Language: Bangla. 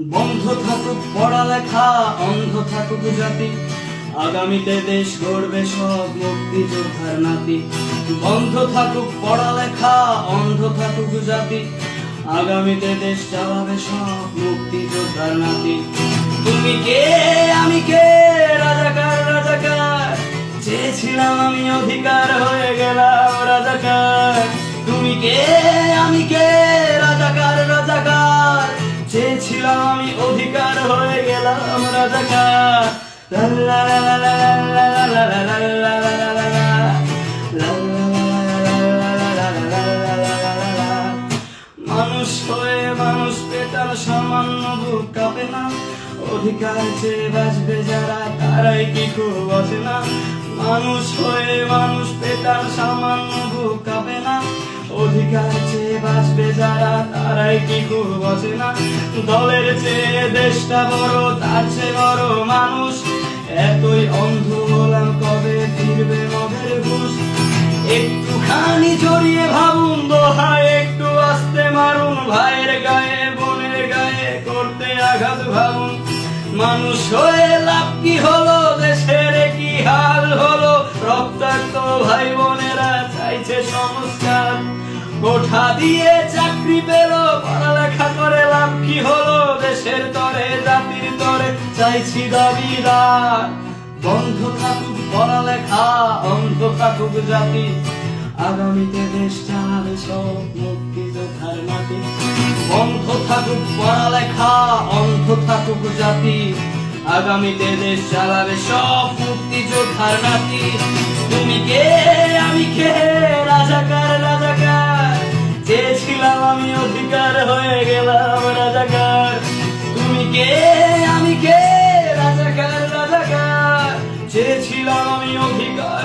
বন্ধ থাকুক পড়ালেখা, অন্ধ থাকুক জাতি, আগামীতে দেশ গড়বে সব মুক্তিযোদ্ধার নাতি। বন্ধ থাকুক পড়ালেখা, অন্ধ থাকুক জাতি, আগামীতে দেশ চালাবে সব মুক্তিযোদ্ধার নাতি। তুমি কে আমি কে, রাজাকার রাজাকার, চেয়েছিলাম আমি অধিকার, হয়ে গেলাম রাজাকার। তুমি কে আমি কে, রাজাকার রাজাকার, চেয়েছিলাম আমি অধিকার, হয়ে গেলাম রাজাকার। লা লা লা লা লা লা লা লা লা লা লা লা লা লা। মানুষ হয়ে মানুষ পেটার সামান্য বুক কাঁপে না, অধিকার চেয়ে বাঁচবে যারা তারাই কি খুব বসে না। মানুষ হয়ে মানুষ পেটার সামান্য বুক কাঁপে না, অধিকার চেয়ে বাঁচবে যারা তারাই কি খুব বসে না। দলের চেয়ে দেশটা বড়, তার চেয়ে বড় মানুষ, এতই অন্ধ হলাম কবে ফিরবে মদের ঘুষ। একটুখানি জড়িয়ে ভাবুন দোহায়, একটু আস্তে মারুন ভাইয়ের গায়ে বোনের গায়ে করতে আঘাত ভাবুন। মানুষ হয়ে লাভ কি হলো, দেশের কি হাল হলো, রক্তাক্ত ভাই বোনেরা চাইছে সংস্কার। কোঠা দিয়ে চাকরি পেল, পড়ালেখা করে লাভ কি হলো, দেশের তরে জাতির তরে চাইছি দাবিদার। বন্ধ থাকুক পড়ালেখা, অন্ধ থাকুক জাতি, আগামীতে দেশ চালাবে সব মুক্তিযোদ্ধার নাতি। বন্ধ থাকুক পড়ালেখা, অন্ধ থাকুক জাতি, আগামীতে দেশ চালাবে সব মুক্তিযোদ্ধার নাতি। তুমি কে আমি কে, রাজাকার রাজাকার, চেয়েছিলাম আমি অধিকার, হয়ে গেলাম রাজাকার। তুমি কে আমি কে, রাজাকার রাজাকার, চেয়েছিলাম আমি অধিকার,